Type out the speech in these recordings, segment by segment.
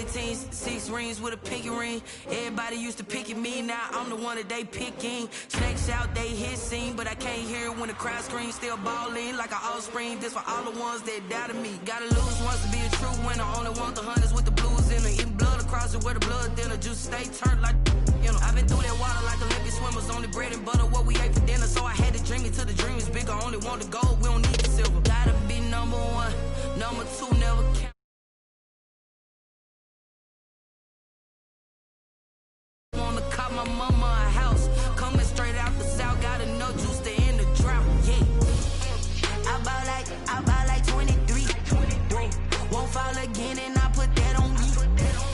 many teams, 6 rings with a pinky ring. Everybody used to pick at me, now I'm the one that they picking. Snakes out, they hit scene, but I can't hear it when the crowd screams. Still balling like an offspring. This for all the ones that doubted me. Gotta lose once to be a true winner. Only want the hunters with the blues in it. Eating blood across it where the blood thinner. Juice stay turned like, you know. I've been through that water like Olympic swimmers. Only bread and butter what we ate for dinner. So I had to dream it till the dream is bigger. Only want the gold, we don't need the silver. Gotta be number one, number two never count. Wanna cop my mama a house. Coming straight out the south, got enough juice to end the drought. Yeah. I buy like 23. Won't fall again and I put that on me.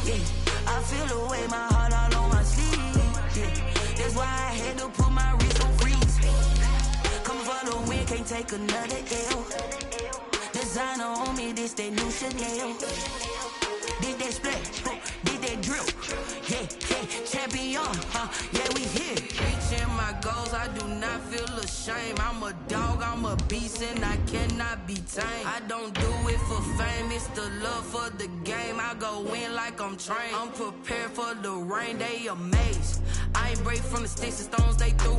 Yeah. I feel the way my heart all on my sleeve. Yeah. That's why I had to put my wrist on freeze. Come for the win, can't take another L. Designer on me, this that new Chanel. Did that split, did that drill. Yeah, champion, yeah, we here. Reaching my goals, I do not feel ashamed. I'm a dog, I'm a beast, and I cannot be tamed. I don't do it for fame, it's the love for the game. I go in like I'm trained. I'm prepared for the rain, they amazed. I ain't break from the sticks and stones they threw.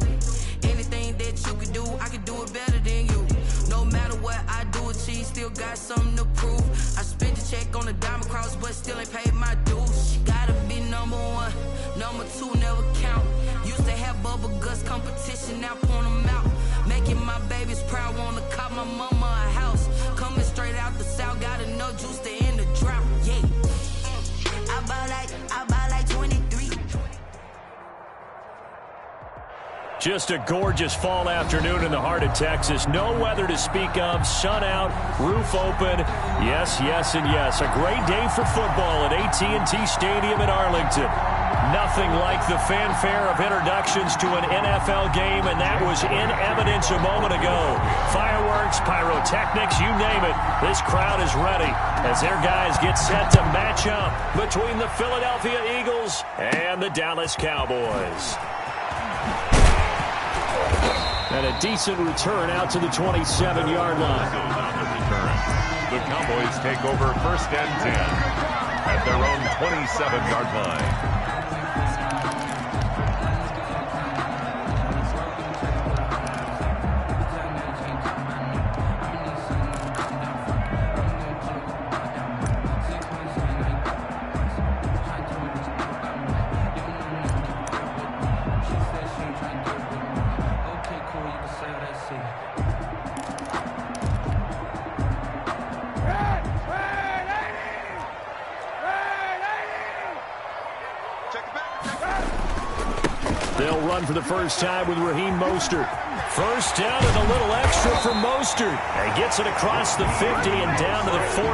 Anything that you can do, I can do it better than you. No matter what I do achieve, still got something to prove. I spent the check on the diamond cross, but still ain't paid my dues. Gotta be number one, number two never count. Used to have bubble guts competition, now point them out. Making my babies proud, wanna cop my mama a house. Coming straight out the south, got enough juice to end the drought. Yeah, I buy like 23. Just a gorgeous fall afternoon in the heart of Texas. No weather to speak of. Sun out, roof open. Yes, yes, and yes. A great day for football at AT&T Stadium in Arlington. Nothing like the fanfare of introductions to an NFL game, and that was in evidence a moment ago. Fireworks, pyrotechnics, you name it. This crowd is ready as their guys get set to match up between the Philadelphia Eagles and the Dallas Cowboys. And a decent return out to the 27-yard line. The Cowboys take over 1st and 10 at their own 27-yard line. They'll run for the first time with Raheem Mostert. First down and a little extra for Mostert. And gets it across the 50 and down to the 48.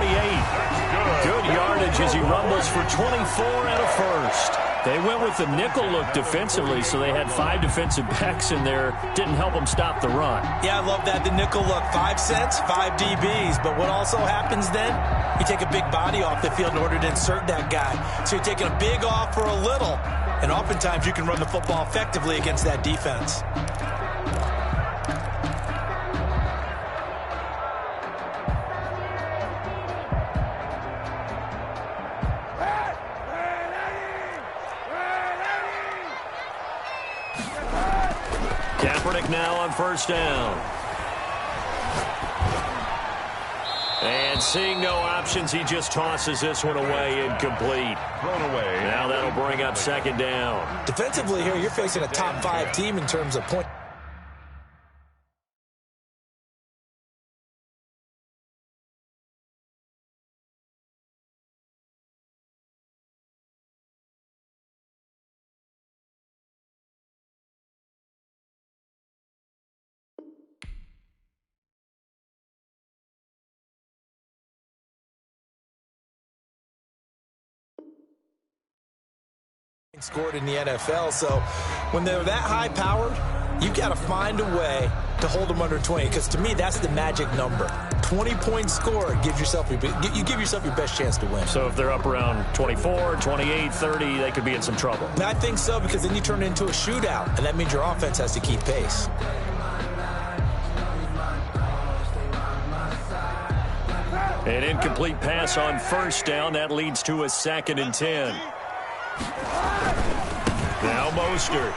Good yardage as he rumbles for 24 and a first. They went with the nickel look defensively, so they had 5 defensive backs in there. Didn't help them stop the run. Yeah, I love that, the nickel look. 5 cents, 5 DBs. But what also happens then, you take a big body off the field in order to insert that guy. So you're taking a big off for a little. And oftentimes you can run the football effectively against that defense. Kaepernick now on first down. And seeing no options, he just tosses this one away, incomplete. Thrown away. Now that'll bring up second down. Defensively here, you're facing a top 5 team in terms of point. Scored in the NFL, so when they're that high powered, you've got to find a way to hold them under 20, because to me that's the magic number. 20 points scored gives yourself you give yourself your best chance to win. So if they're up around 24, 28, 30, they could be in some trouble. I think so, because then you turn it into a shootout, and that means your offense has to keep pace. An incomplete pass on first down. That leads to a 2nd and 10. Now Mostert.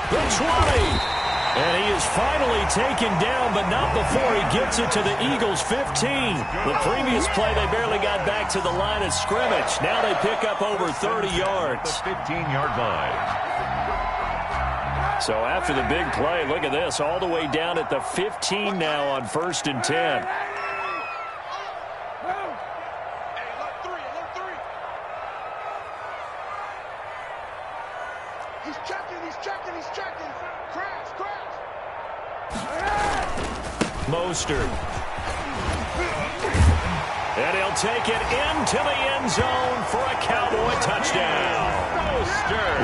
The 20. And he is finally taken down, but not before he gets it to the Eagles' 15. The previous play, they barely got back to the line of scrimmage. Now they pick up over 30 yards. The 15-yard line. So after the big play, look at this, all the way down at the 15 now on 1st and 10. He's checking. Crash. Mostert. And he'll take it into the end zone for a Cowboy touchdown.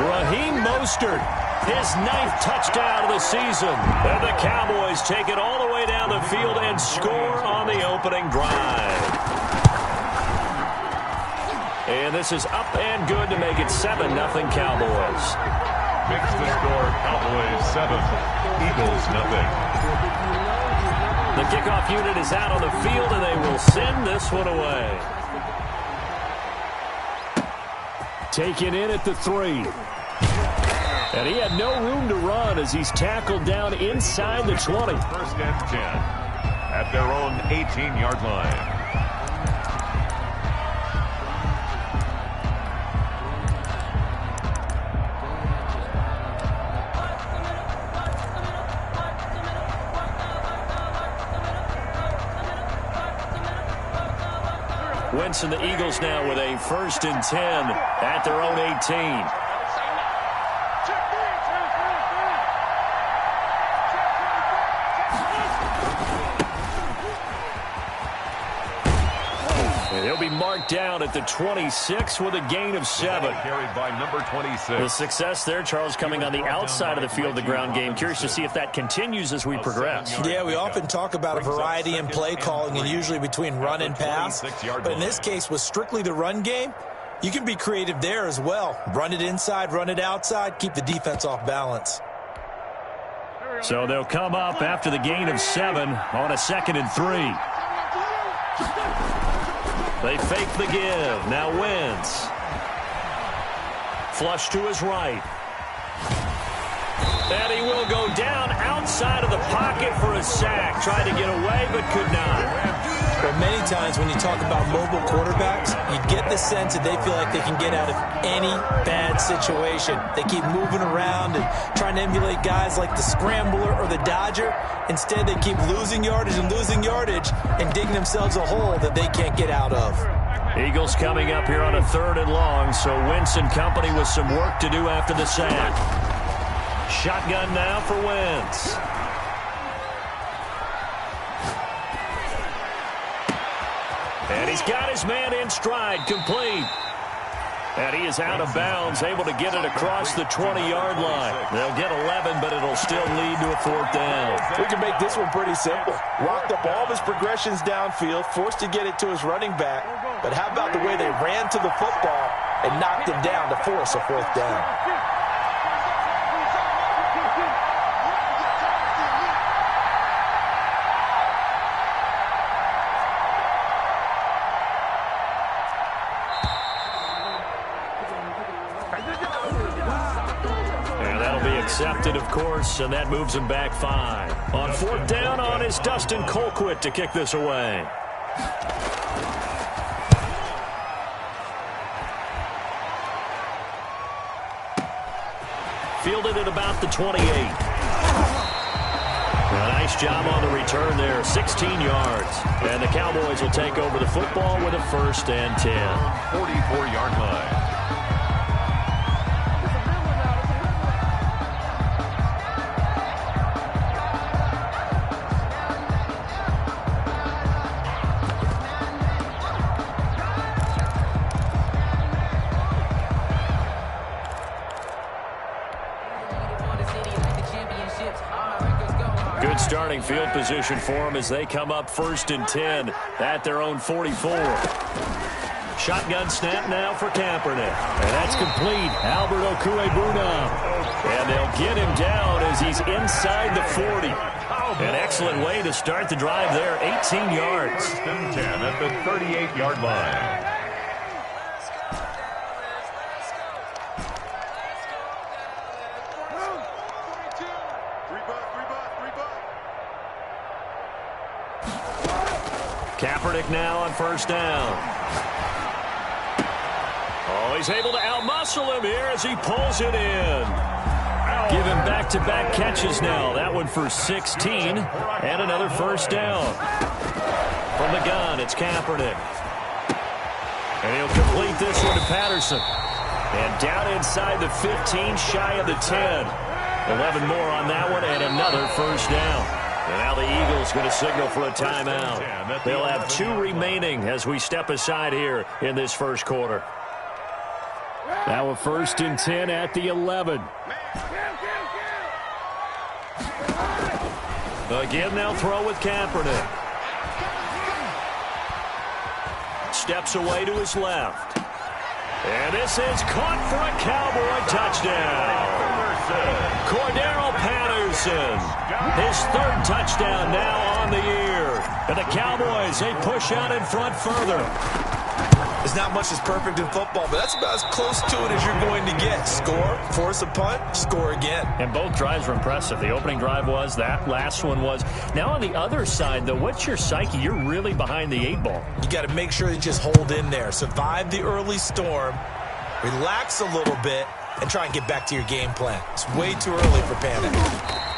Raheem Mostert, his 9th touchdown of the season. And the Cowboys take it all the way down the field and score on the opening drive. And this is up and good to make it 7-0 Cowboys. Makes the score Cowboys 7, Eagles 0. The kickoff unit is out on the field, and they will send this one away. Taken in at the 3. And he had no room to run as he's tackled down inside the 20. 1st and 10 at their own 18-yard line. Winston, the Eagles now with a 1st and 10 at their own 18. And he'll be marked down at the 26 with a gain of 7. Carried by number 26. The success there, Charles, coming on the outside of the field, the ground game. Curious to see if that continues as we progress. Yeah, we often talk about a variety in play calling and usually between run and pass. But in this case, with strictly the run game, you can be creative there as well. Run it inside, run it outside, keep the defense off balance. So they'll come up after the gain of 7 on a 2nd and 3. They fake the give. Now Wentz. Flush to his right. And he will go down outside of the pocket for a sack. Tried to get away, but could not. But many times when you talk about mobile quarterbacks, you get the sense that they feel like they can get out of any bad situation. They keep moving around and trying to emulate guys like the Scrambler or the Dodger. Instead, they keep losing yardage and digging themselves a hole that they can't get out of. Eagles coming up here on a 3rd and long, so Wentz and company with some work to do after the sack. Shotgun now for Wentz. And he's got his man in stride, complete. And he is out of bounds, able to get it across the 20-yard line. They'll get 11, but it'll still lead to a 4th down. We can make this one pretty simple. Rocked up all of his progressions downfield, forced to get it to his running back. But how about the way they ran to the football and knocked him down to force a 4th down? Accepted, of course, and that moves him back 5. On 4th down on is Dustin Colquitt to kick this away. Fielded at about the 28. A nice job on the return there, 16 yards. And the Cowboys will take over the football with a 1st and 10. 44-yard line. Starting field position for them as they come up 1st and 10 at their own 44. Shotgun snap now for Kaepernick. And that's complete. Albert Okwuegbunam. And they'll get him down as as he's inside the 40. An excellent way to start the drive there, 18 yards. First and 10 at the 38-yard line. Kaepernick now on first down. Oh, he's able to outmuscle him here as he pulls it in. Give him back-to-back catches now. That one for 16 and another first down. From the gun, it's Kaepernick. And he'll complete this one to Patterson. And down inside the 15, shy of the 10. 11 more on that one and another first down. And now the Eagles going to signal for a timeout. They'll have 2 remaining as we step aside here in this first quarter. Now a first and 10 at the 11. Again, they'll throw with Kaepernick. Steps away to his left. And this is caught for a Cowboy touchdown. Cordero Patterson, his 3rd touchdown now on the year. And the Cowboys, they push out in front further. There's not much that's perfect in football, but that's about as close to it as you're going to get. Score, force a punt, score again. And both drives were impressive. The opening drive was, that last one was. Now on the other side, though, what's your psyche? You're really behind the 8 ball. You got to make sure you just hold in there. Survive the early storm, relax a little bit, and try and get back to your game plan. It's way too early for panic.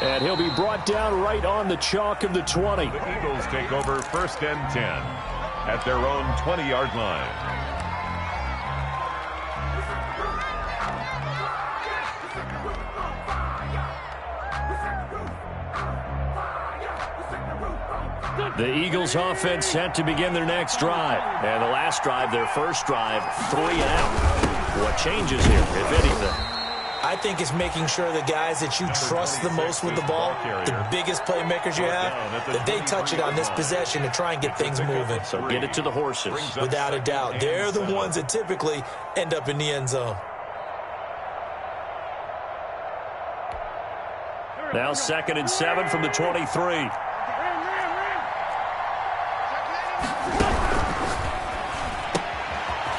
And he'll be brought down right on the chalk of the 20. The Eagles take over first and 10 at their own 20-yard line. The Eagles offense set to begin their next drive. And the last drive, their first drive, 3 and out. What changes here, if anything? I think it's making sure the guys that you trust the most with the ball, the biggest playmakers you have, that they touch it on this possession to try and get things moving. So get it to the horses. Without a doubt. They're the ones that typically end up in the end zone. Now 2nd and 7 from the 23.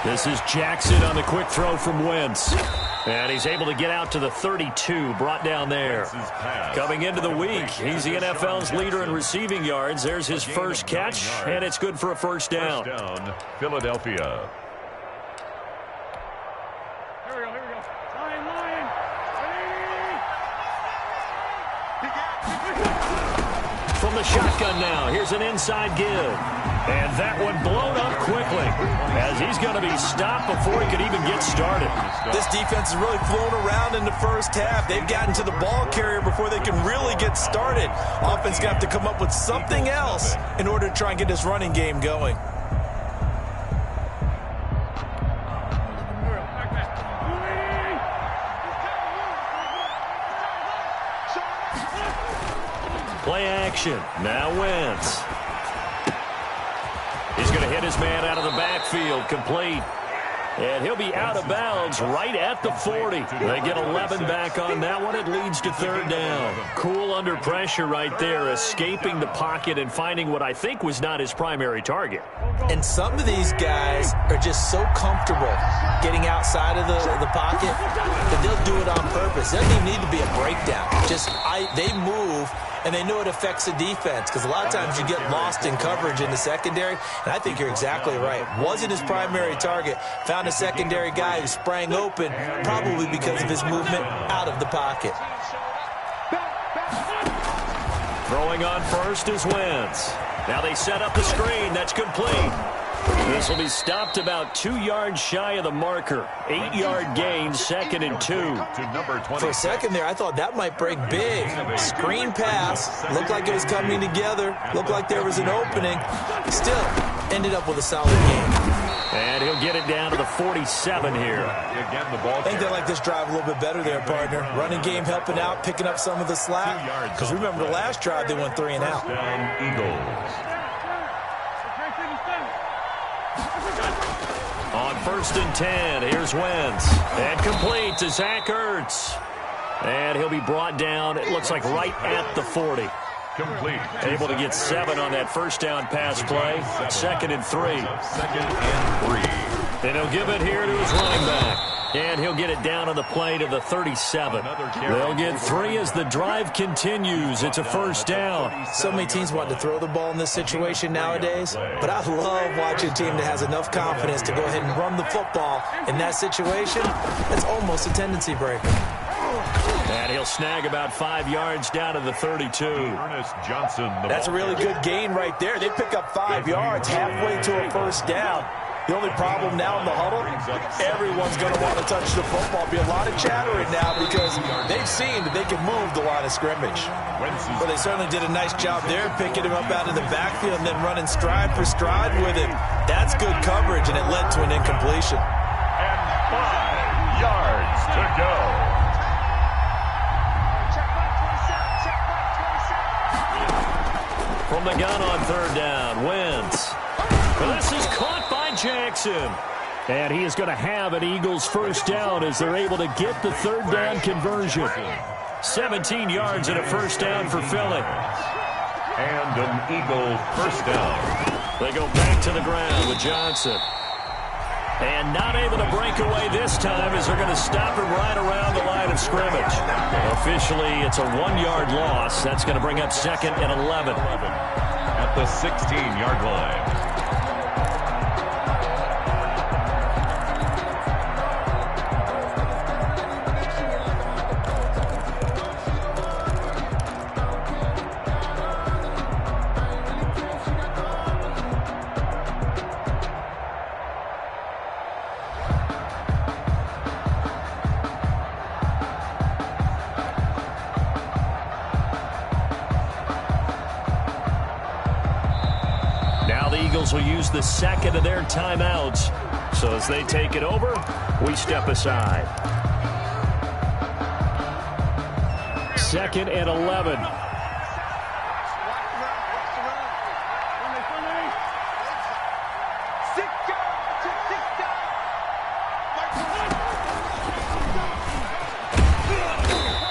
This is Jackson on the quick throw from Wentz. And he's able to get out to the 32, brought down there. Coming into the week, he's the NFL's leader in receiving yards. There's his first catch, and it's good for a first down. Philadelphia. Here we go. Lion. From the shotgun now, here's an inside give. And that one blown up quickly as he's going to be stopped before he could even get started. This defense has really flown around in the first half. They've gotten to the ball carrier before they can really get started. Offense going to have to come up with something else in order to try and get this running game going. Play action. Now Wentz. He's going to hit his man out of the backfield, complete. And he'll be out of bounds right at the 40. They get 11 back on that one. It leads to 3rd down. Cool under pressure right there, escaping the pocket and finding what I think was not his primary target. And some of these guys are just so comfortable getting outside of the pocket that they'll do it on purpose. There doesn't even need to be a breakdown. They move, and they know it affects the defense because a lot of times you get lost in coverage in the secondary, and I think you're exactly right. Wasn't his primary target. Found a secondary guy who sprang open, probably because of his movement out of the pocket. Throwing on first is Wentz. Now they set up the screen. That's complete. This will be stopped about 2 yards shy of the marker. 8-yard gain, 2nd and 2. For a second there, I thought that might break big. Screen pass. Looked like it was coming together. Looked like there was an opening. Still, ended up with a solid game. And he'll get it down to the 47 here. I think they like this drive a little bit better there, partner. Running game helping out, picking up some of the slack. Because remember the last drive, they went 3 and out. Eagles. On 1st and 10, here's Wentz. And complete to Zach Ertz. And he'll be brought down, it looks like right at the 40. Complete. Able to get 7 on that first down pass play. 2nd and 3. 2nd and 3. And he'll give it here to his running back. And he'll get it down on the play to the 37. They'll get 3 as the drive continues. It's a first down. So many teams want to throw the ball in this situation nowadays, but I love watching a team that has enough confidence to go ahead and run the football. In that situation, it's almost a tendency breaker. And he'll snag about 5 yards down to the 32. Ernest Johnson. That's a really good gain right there. They pick up 5 yards halfway to a first down. The only problem now in the huddle, everyone's going to want to touch the football. Be a lot of chattering now because they've seen that they can move the line of scrimmage. But they certainly did a nice job there, picking him up out of the backfield and then running stride for stride with him. That's good coverage, and it led to an incompletion. And 5 yards to go. From the gun on 3rd down, Wentz. This is caught by Jackson. And he is going to have an Eagles first down as they're able to get the 3rd down conversion. 17 yards and a first down for Philly. And an Eagle first down. They go back to the ground with Johnson. And not able to break away this time as they're going to stop him right around the line of scrimmage. Officially, it's a 1-yard loss. That's going to bring up 2nd and 11. At the 16-yard line. Will use the 2nd of their timeouts. So as they take it over, we step aside. 2nd and 11.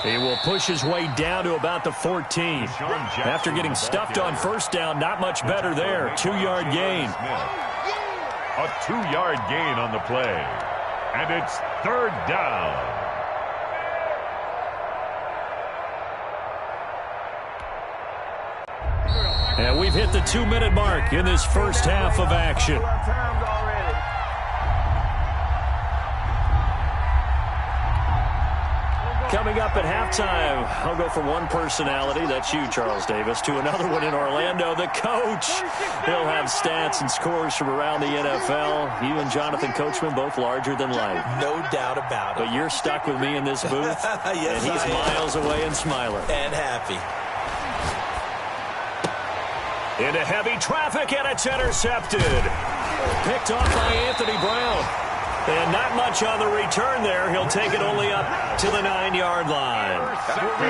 He will push his way down to about the 14. After getting stuffed on first down, not much better there. 2-yard gain. A 2-yard gain on the play. And it's 3rd down. And we've hit the 2-minute mark in this first half of action. Coming up at halftime, I'll go from one personality, that's you, Charles Davis, to another one in Orlando, the coach. He'll have stats and scores from around the NFL. You and Jonathan Coachman, both larger than life. No doubt about it. But you're stuck with me in this booth, yes, and he's miles away and smiling. And happy. Into heavy traffic, and it's intercepted. Picked off by Anthony Brown. And not much on the return there. He'll take it only up to the 9-yard line.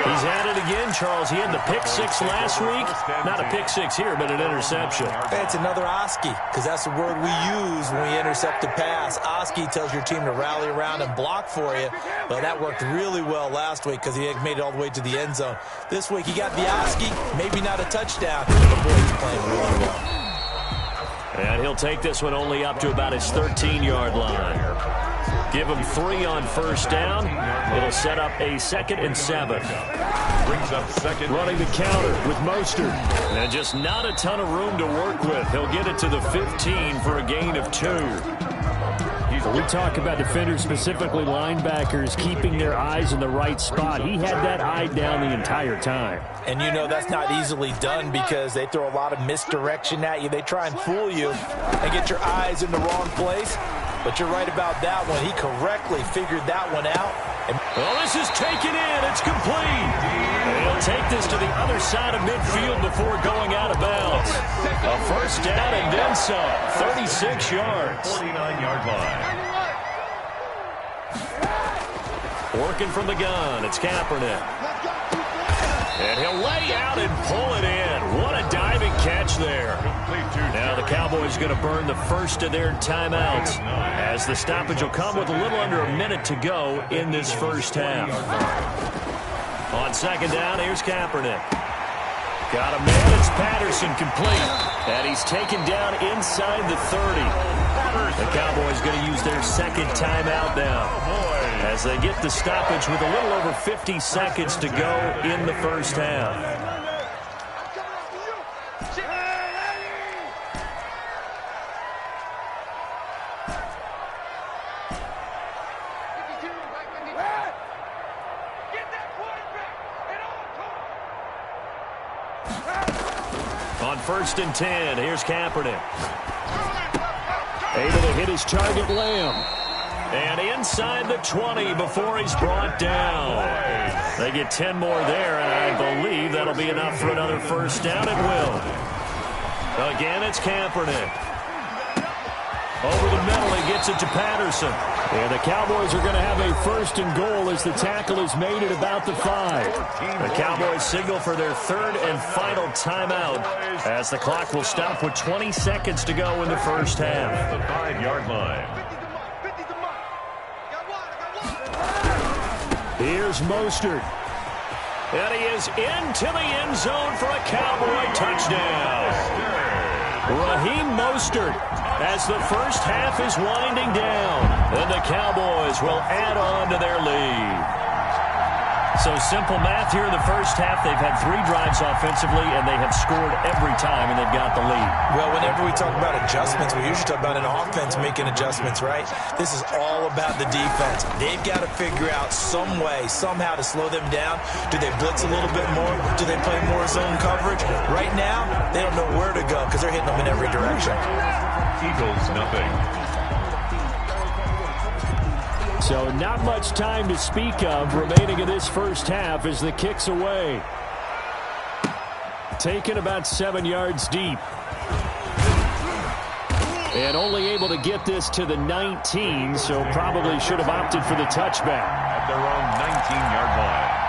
He's at it again, Charles. He had the pick 6 last week. Not a pick 6 here, but an interception. It's another Oski, because that's the word we use when we intercept a pass. Oski tells your team to rally around and block for you. Well, that worked really well last week because he made it all the way to the end zone. This week he got the Oski, maybe not a touchdown, but boy, he's playing really well. And he'll take this one only up to about his 13-yard line. Give him 3 on first down. It'll set up a 2nd and 7. Brings up 2nd. Running the counter with Mostert. And just not a ton of room to work with. He'll get it to the 15 for a gain of 2. We talk about defenders, specifically linebackers, keeping their eyes in the right spot. He had that eye down the entire time. And you know that's not easily done because they throw a lot of misdirection at you. They try and fool you and get your eyes in the wrong place. But you're right about that one. He correctly figured that one out. Well, this is taken in. It's complete. And he'll take this to the other side of midfield before going out of bounds. A first down and then some. 36 yards. 49-yard line. Working from the gun. It's Kaepernick. And he'll lay out and pull it in. What a diving catch there. Now the Cowboys going to burn the first of their timeouts as the stoppage will come with a little under a minute to go in this first half. On second down, here's Kaepernick. Got a man. It's Patterson complete. And he's taken down inside the 30. The Cowboys going to use their second timeout now as they get the stoppage with a little over 50 seconds to go in the first half. On 1st and 10, here's Kaepernick. Able to hit his target, Lamb. And inside the 20 before he's brought down. They get 10 more there, and I believe that'll be enough for another first down. It will. Again, it's Kaepernick. Over the middle, he gets it to Patterson. And the Cowboys are going to have a 1st and goal as the tackle is made at about the 5. The Cowboys signal for their 3rd and final timeout as the clock will stop with 20 seconds to go in the first half. The 5-yard line. Here's Mostert. And he is into the end zone for a Cowboy touchdown. Raheem Mostert as the first half is winding down. And the Cowboys will add on to their lead. So simple math here in the first half. They've had 3 drives offensively, and they have scored every time, and they've got the lead. Well, whenever we talk about adjustments, we usually talk about an offense making adjustments, right? This is all about the defense. They've got to figure out some way, somehow to slow them down. Do they blitz a little bit more? Do they play more zone coverage? Right now, they don't know where to go because they're hitting them in every direction. Eagles, nothing. So not much time to speak of remaining in this first half as the kick's away. Taken about 7 yards deep. And only able to get this to the 19, so probably should have opted for the touchback. At their own 19-yard line.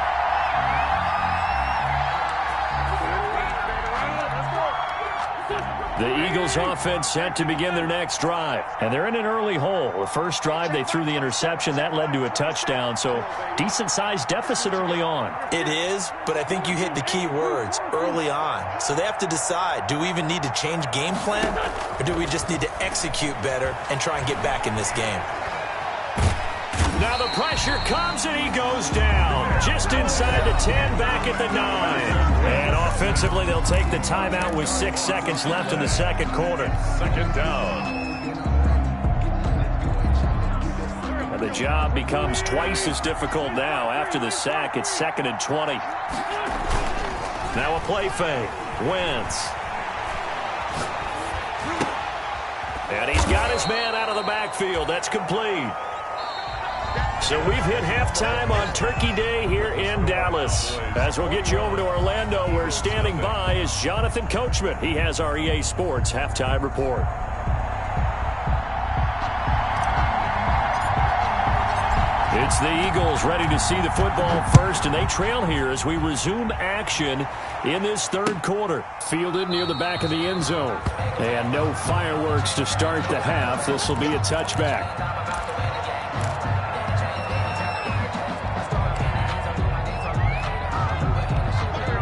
The Eagles offense set to begin their next drive. And they're in an early hole. The first drive, they threw the interception. That led to a touchdown. So decent-sized deficit early on. It is, but I think you hit the key words, early on. So they have to decide, do we even need to change game plan? Or do we just need to execute better and try and get back in this game? Now the pressure comes and he goes down. Just inside the 10, back at the 9. And offensively, they'll take the timeout with 6 seconds left in the second quarter. Second down. And the job becomes twice as difficult now. After the sack, it's 2nd and 20. Now a play fake. Wentz. And he's got his man out of the backfield. That's complete. So we've hit halftime on Turkey Day here in Dallas. As we'll get you over to Orlando, where standing by is Jonathan Coachman. He has our EA Sports halftime report. It's the Eagles ready to see the football first, and they trail here as we resume action in this third quarter. Fielded near the back of the end zone. And no fireworks to start the half. This will be a touchback.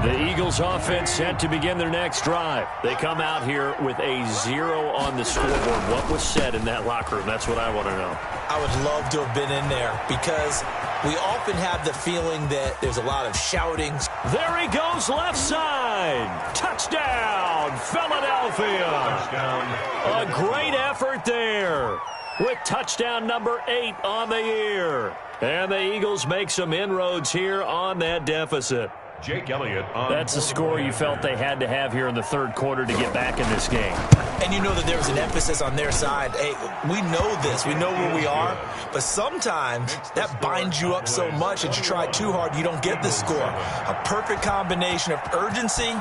The Eagles offense set to begin their next drive. They come out here with a 0 on the scoreboard. What was said in that locker room? That's what I want to know. I would love to have been in there because we often have the feeling that there's a lot of shouting. There he goes, left side. Touchdown, Philadelphia. Touchdown. A great effort there with touchdown number 8 on the year. And the Eagles make some inroads here on that deficit. Jake Elliott on. That's the score you felt they had to have here in the third quarter to get back in this game. And you know that there was an emphasis on their side. Hey, we know this. We know where we are. But sometimes that binds you up so much that you try too hard, you don't get the score. A perfect combination of urgency,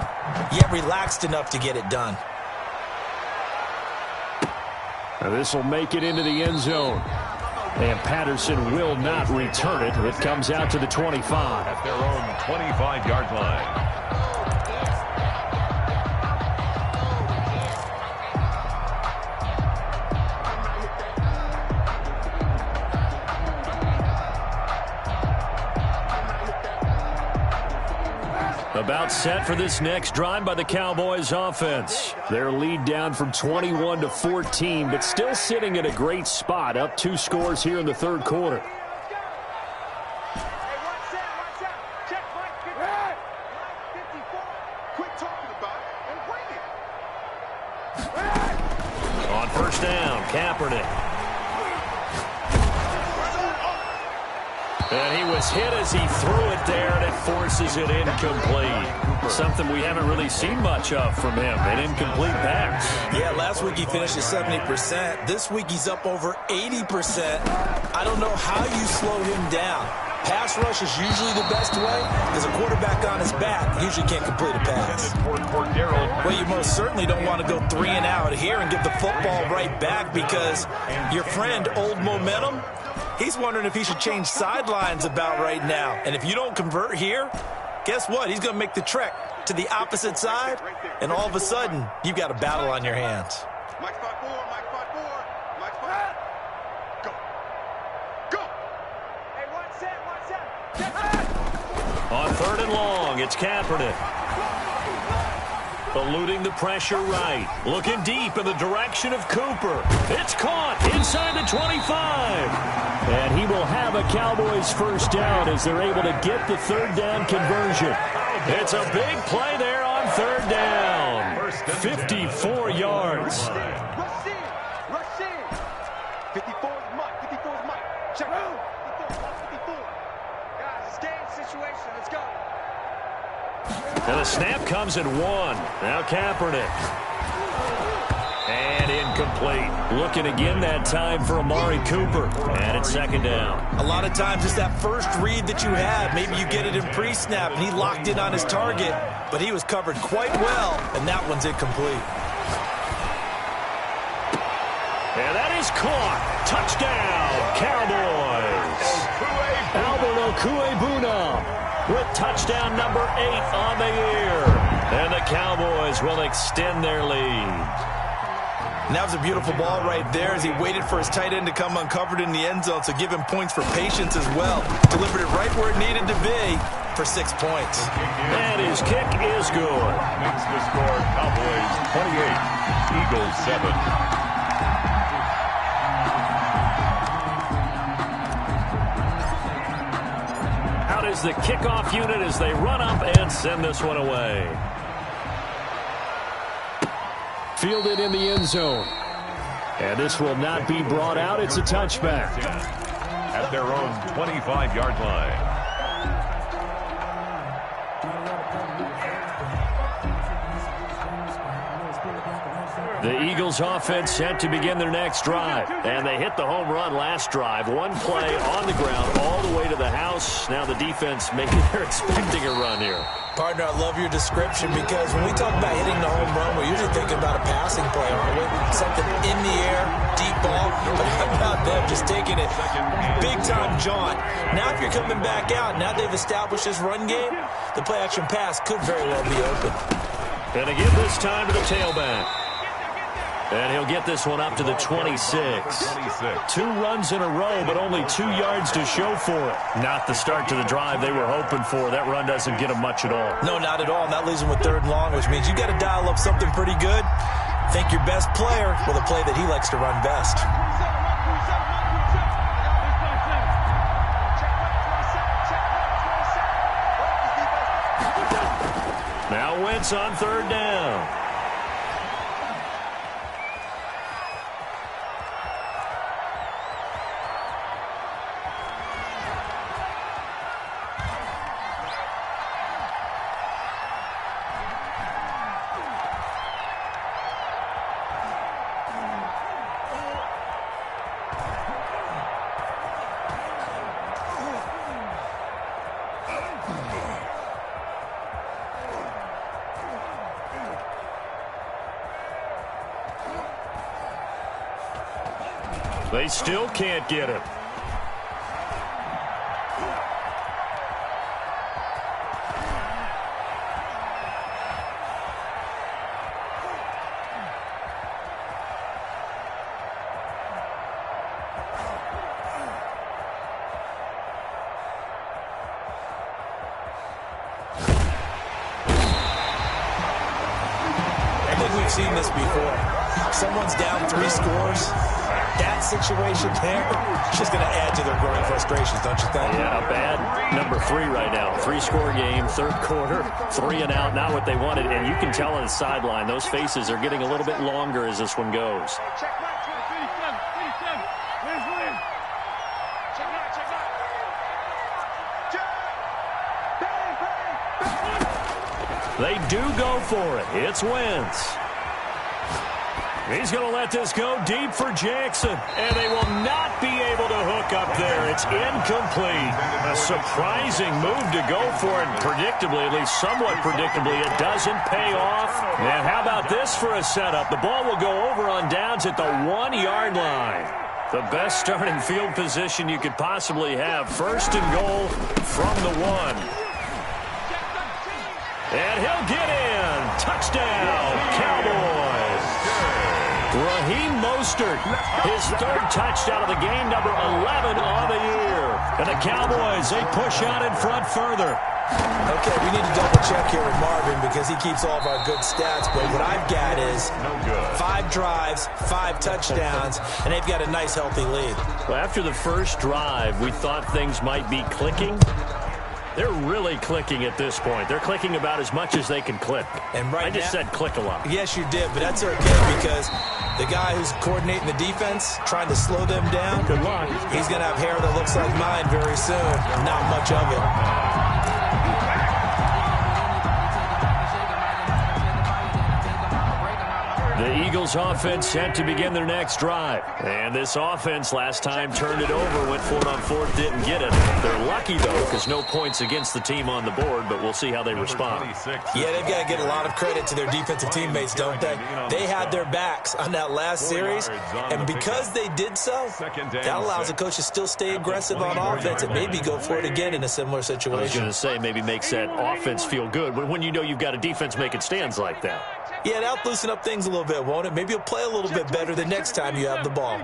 yet relaxed enough to get it done. Now this will make it into the end zone. And Patterson will not return it. It comes out to the 25. At their own 25-yard line. About set for this next drive by the Cowboys offense. Their lead down from 21 to 14, but still sitting in a great spot, up 2 scores here in the third quarter. On first down, Kaepernick. And he was hit as he threw it there, and it forces it incomplete. Something we haven't really seen much of from him, an incomplete pass. Yeah, last week he finished at 70%. This week he's up over 80%. I don't know how you slow him down. Pass rush is usually the best way because a quarterback on his back usually can't complete a pass. Well, you most certainly don't want to go 3 and out here and give the football right back because your friend, Old Momentum, he's wondering if he should change sidelines about right now. And if you don't convert here, guess what? He's going to make the trek to the opposite side, and all of a sudden, you've got a battle on your hands. Mike 5-4, Mike 5-4, Mike 5. Go. Go. Hey, one set. On third and long, it's Kaepernick. Eluding the pressure right. Looking deep in the direction of Cooper. It's caught inside the 25. And he will have a Cowboys first down as they're able to get the third down conversion. It's a big play there on third down. 54 yards. Rush in. 54 is Mike. 54 is Mike. Check out. 54. Guys, it's game situation. Let's go. And the snap comes at 1. Now Kaepernick. And incomplete. Looking again that time for Amari Cooper. And it's second down. A lot of times it's that first read that you had. Maybe you get it in pre-snap, and he locked in on his target, but he was covered quite well, and that one's incomplete. And that is caught. Touchdown, Cowboys. Albert Okwuegbunam with touchdown number 8 on the year. And the Cowboys will extend their lead. And that was a beautiful ball right there as he waited for his tight end to come uncovered in the end zone, so give him points for patience as well. Delivered it right where it needed to be for 6 points. And his kick is good. Makes the score Cowboys 28, Eagles 7. Out is the kickoff unit as they run up and send this one away. Fielded in the end zone. And this will not be brought out. It's a touchback. At their own 25-yard line. The Eagles offense set to begin their next drive. And they hit the home run last drive. One play on the ground all the way to the house. Now the defense, maybe they're expecting a run here. Partner, I love your description because when we talk about hitting the home run, we're usually thinking about a passing play, aren't we? Something in the air, deep ball. But how about them just taking it big-time jaunt? Now if you're coming back out, now they've established this run game, the play-action pass could very well be open. And to give this time to the tailback. And he'll get this one up to the 26. 2 runs in a row, but only 2 yards to show for it. Not the start to the drive they were hoping for. That run doesn't get them much at all. No, not at all. And that leaves him with third and long, which means you got to dial up something pretty good. Think your best player with a play that he likes to run best. Now Wentz on third down. They still can't get him. seen this before. Someone's down 3 scores. That situation there is just going to add to their growing frustrations, don't you think? Yeah, a bad number 3 right now. 3-score game, third quarter, 3 and out, not what they wanted. And you can tell on the sideline, those faces are getting a little bit longer as this one goes. They do go for it. It's Wentz. He's going to let this go deep for Jackson. And they will not be able to hook up there. It's incomplete. A surprising move to go for it. Predictably, at least somewhat predictably, it doesn't pay off. And how about this for a setup? The ball will go over on downs at the 1-yard line. The best starting field position you could possibly have. First and goal from the 1. And he'll get in. Touchdown, Cowboys. Raheem Mostert, his 3rd touchdown of the game, number 11 on the year. And the Cowboys, they push out in front further. Okay, we need to double-check here with Marvin because he keeps all of our good stats. But what I've got is 5 drives, 5 touchdowns, and they've got a nice, healthy lead. Well, after the first drive, we thought things might be clicking. They're really clicking at this point. They're clicking about as much as they can click. And I just said click a lot. Yes, you did, but that's okay because the guy who's coordinating the defense, trying to slow them down, good luck. He's going to have hair that looks like mine very soon. Not much of it. The Eagles offense set to begin their next drive. And this offense last time turned it over, went for it on 4th, didn't get it. They're lucky, though, because no points against the team on the board, but we'll see how they respond. Yeah, they've got to get a lot of credit to their defensive teammates, don't they? They had their backs on that last series, and because they did so, that allows the coach to still stay aggressive on offense and maybe go for it again in a similar situation. I was going to say, maybe makes that offense feel good, but when you know you've got a defense making stands like that. Yeah, that'll loosen up things a little bit, won't it? Maybe you'll play a little bit better the next time you have the ball.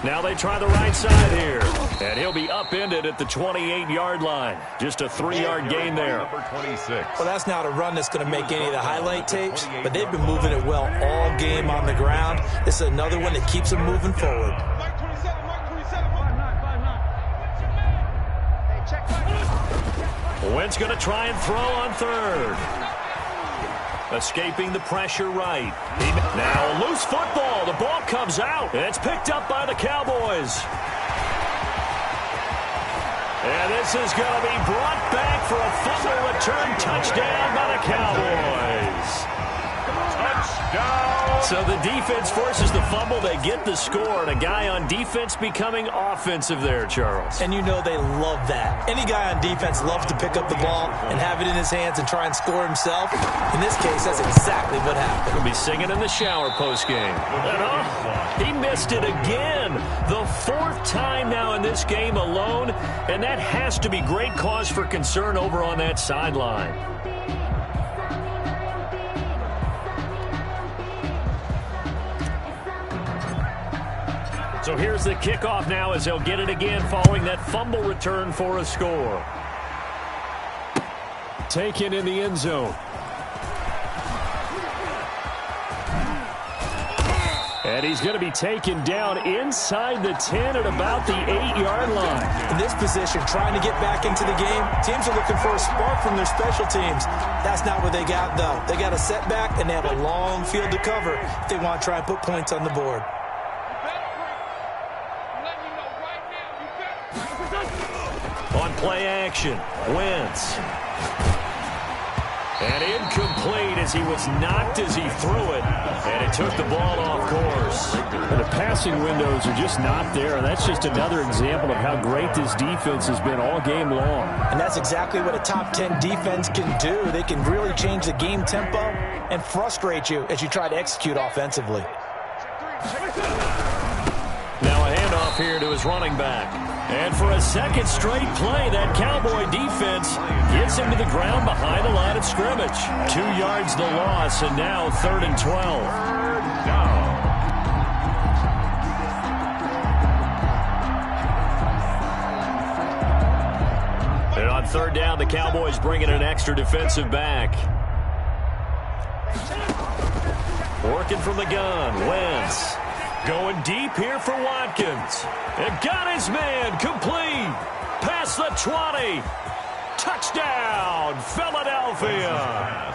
Now they try the right side here. And he'll be upended at the 28-yard line. Just a 3-yard gain there. Well, that's not a run that's going to make any of the highlight tapes, but they've been moving it well all game on the ground. This is another one that keeps them moving forward. Wentz going to try and throw on 3rd. Escaping the pressure right. Now a loose football. The ball comes out. And it's picked up by the Cowboys. And this is going to be brought back for a fumble return touchdown by the Cowboys. Touchdown. So the defense forces the fumble. They get the score. And a guy on defense becoming offensive there, Charles. And you know they love that. Any guy on defense loves to pick up the ball and have it in his hands and try and score himself. In this case, that's exactly what happened. He'll be singing in the shower postgame. He missed it again. The 4th time now in this game alone. And that has to be great cause for concern over on that sideline. So here's the kickoff now as they'll get it again following that fumble return for a score. Taken in the end zone. And he's going to be taken down inside the 10 at about the 8-yard line. In this position, trying to get back into the game, teams are looking for a spark from their special teams. That's not what they got, though. They got a setback, and they have a long field to cover if they want to try and put points on the board. On play action, Wentz. And incomplete as he was knocked as he threw it. And it took the ball off course. And the passing windows are just not there. And that's just another example of how great this defense has been all game long. And that's exactly what a top 10 defense can do. They can really change the game tempo and frustrate you as you try to execute offensively. Now a handoff here to his running back. And for a second straight play, that Cowboy defense gets him to the ground behind the line of scrimmage. 2 yards the loss, and now 3rd and 12. And on 3rd down, the Cowboys bring in an extra defensive back. Working from the gun, Wentz. Going deep here for Watkins. And got his man complete. Past the 20. Touchdown, Philadelphia.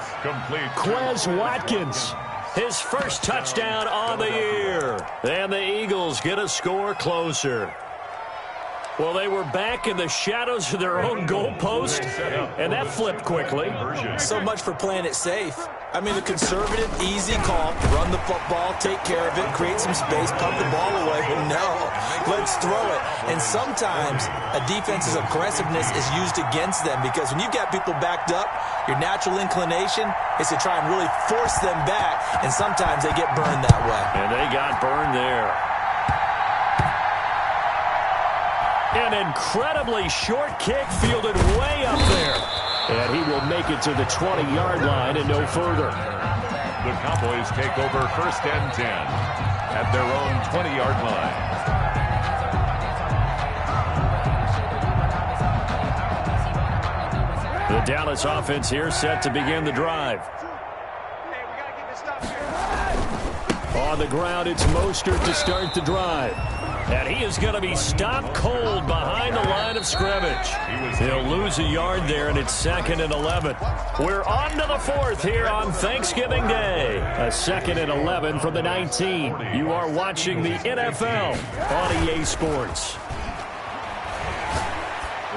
Quez Watkins, his first touchdown on the year. And the Eagles get a score closer. Well, they were back in the shadows of their own goalpost, and that flipped quickly. So much for playing it safe. I mean, the conservative, easy call, run the football, take care of it, create some space, pump the ball away. No, let's throw it. And sometimes a defense's aggressiveness is used against them because when you've got people backed up, your natural inclination is to try and really force them back, and sometimes they get burned that way. And they got burned there. An incredibly short kick fielded way up there. And he will make it to the 20-yard line and no further. The Cowboys take over 1st and 10 at their own 20-yard line. The Dallas offense here set to begin the drive. On the ground, it's Mostert to start the drive. And he is going to be stopped cold behind the line of scrimmage. He'll lose a yard there, and it's 2nd and 11. We're on to the 4th here on Thanksgiving Day. A 2nd and 11 from the 19. You are watching the NFL on EA Sports.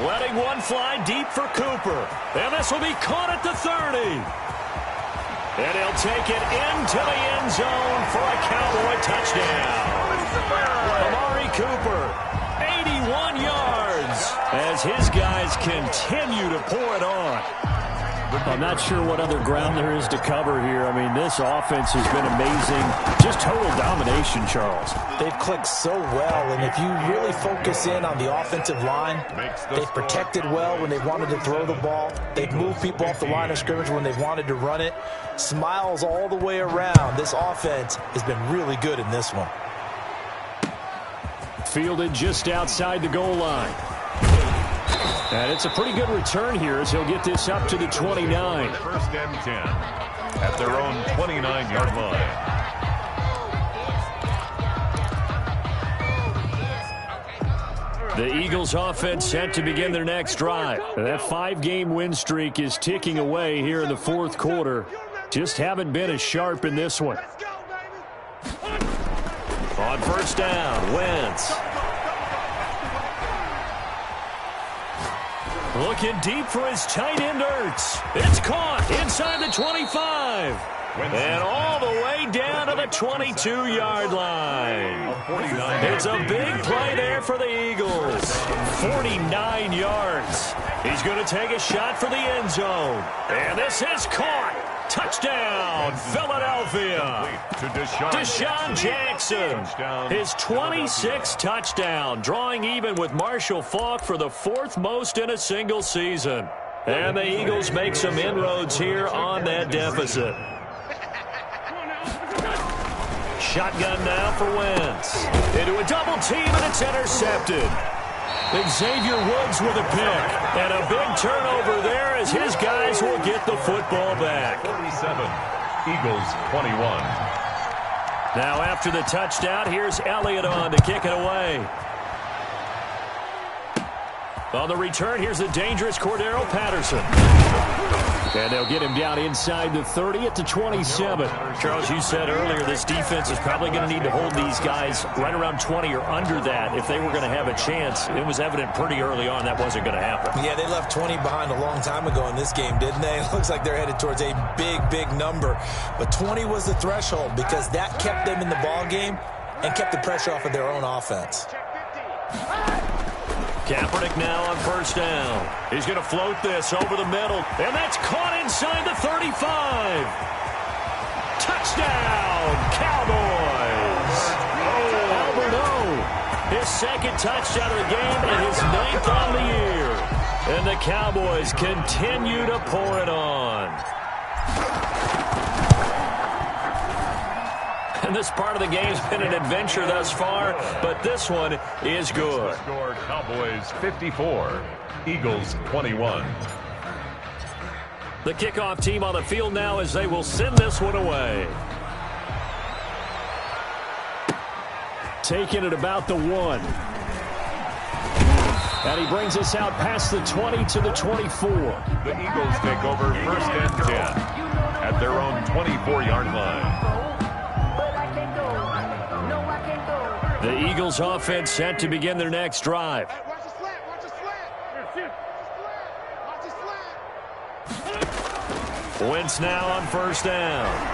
Letting one fly deep for Cooper. And this will be caught at the 30. And he'll take it into the end zone for a Cowboy touchdown. Amari Cooper, 81 yards, as his guys continue to pour it on. I'm not sure what other ground there is to cover here. I mean, this offense has been amazing. Just total domination, Charles. They've clicked so well, and if you really focus in on the offensive line, they've protected well when they've wanted to throw the ball. They've moved people off the line of scrimmage when they've wanted to run it. Smiles all the way around. This offense has been really good in this one. Fielded just outside the goal line. And it's a pretty good return here as he'll get this up to the 29. 1st and 10 at their own 29-yard line. The Eagles offense set to begin their next drive. That 5-game win streak is ticking away here in the 4th quarter. Just haven't been as sharp in this one. On 1st down, Wentz. Looking deep for his tight end, Ertz. It's caught inside the 25. And all the way down to the 22-yard line. It's a big play there for the Eagles. 49 yards. He's going to take a shot for the end zone. And this is caught. Touchdown, Philadelphia. Deshaun Jackson, his 26th touchdown, drawing even with Marshall Faulk for the 4th most in a single season. And the Eagles make some inroads here on that deficit. Shotgun now for Wentz. Into a double team, and it's intercepted. Xavier Woods with a pick. And a big turnover there as his guys will get the football back. 47, Eagles 21. Now after the touchdown, here's Elliott on to kick it away. On the return, here's the dangerous Cordero Patterson. And they'll get him down inside the 30 at the 27. Charles, you said earlier this defense is probably going to need to hold these guys right around 20 or under that if they were going to have a chance. It was evident pretty early on that wasn't going to happen. Yeah, they left 20 behind a long time ago in this game, didn't they? It looks like they're headed towards a big, big number. But 20 was the threshold because that kept them in the ball game and kept the pressure off of their own offense. Kaepernick now on 1st down. He's going to float this over the middle. And that's caught inside the 35. Touchdown, Cowboys. Alberto, his 2nd touchdown of the game and his 9th on the year. And the Cowboys continue to pour it on. And this part of the game's been an adventure thus far, but this one is good. Score Cowboys 54, Eagles 21. The kickoff team on the field now as they will send this one away. taken at about the 1. And he brings us out past the 20 to the 24. The Eagles take over 1st and 10 at their own 24-yard line. The Eagles offense set to begin their next drive. Watch the slant. Watch the slant. Watch the slant. Wentz now on 1st down.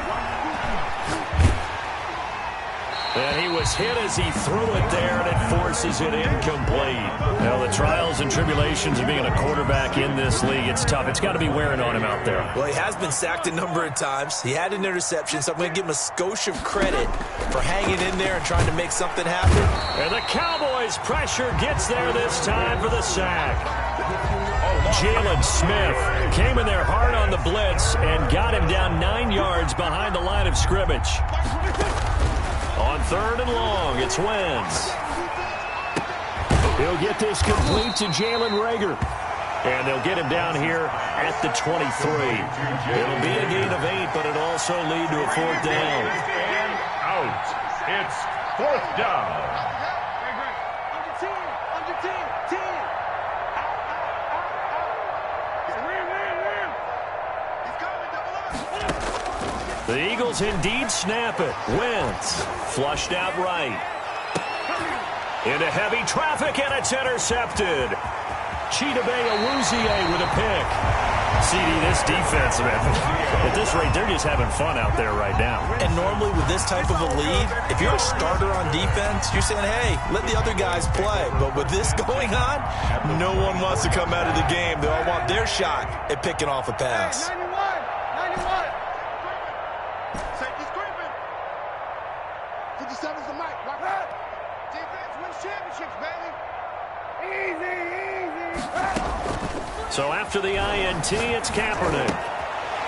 And he was hit as he threw it there, and it forces it incomplete. Now, the trials and tribulations of being a quarterback in this league, it's tough. It's got to be wearing on him out there. Well, he has been sacked a number of times. He had an interception, so I'm going to give him a skosh of credit for hanging in there and trying to make something happen. And the Cowboys' pressure gets there this time for the sack. Jalen Smith came in there hard on the blitz and got him down 9 yards behind the line of scrimmage. On 3rd and long, it's Wentz. He'll get this complete to Jalen Reagor. And they'll get him down here at the 23. It'll be a gain of 8, but it'll also lead to a 4th down. And out. It's 4th down. Under 10. Under 10. 10. He's coming. Double up. The Eagles indeed snap it. Wentz flushed out right. Into heavy traffic, and it's intercepted. Chidobe Awuzie with a pick. CD, this defense, man, at this rate, they're just having fun out there right now. And normally with this type of a lead, if you're a starter on defense, you're saying, hey, let the other guys play. But with this going on, no one wants to come out of the game. They all want their shot at picking off a pass. 91. Safety screaming. 57's the mic. Rock up. Defense wins championships, baby. Easy. So after the INT, it's Kaepernick.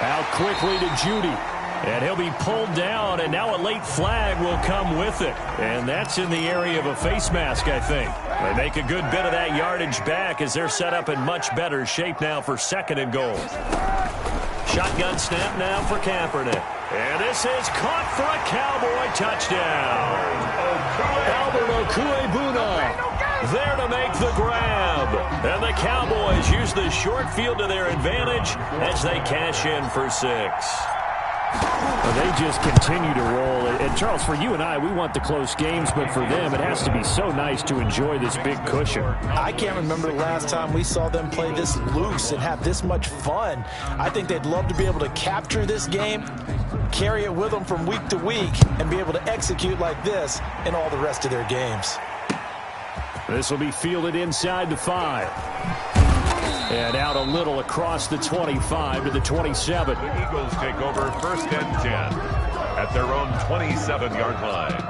Out quickly to Judy. And he'll be pulled down, and now a late flag will come with it. And that's in the area of a face mask, I think. They make a good bit of that yardage back as they're set up in much better shape now for 2nd and goal. Shotgun snap now for Kaepernick. And this is caught for a Cowboy touchdown. Albert Okwuegbunam there to make the grab. And the Cowboys use the short field to their advantage as they cash in for 6. Well, they just continue to roll. And, Charles, for you and I, we want the close games, but for them, it has to be so nice to enjoy this big cushion. I can't remember the last time we saw them play this loose and have this much fun. I think they'd love to be able to capture this game, carry it with them from week to week, and be able to execute like this in all the rest of their games. This will be fielded inside the 5. And out a little across the 25 to the 27. The Eagles take over 1st and 10 at their own 27-yard line.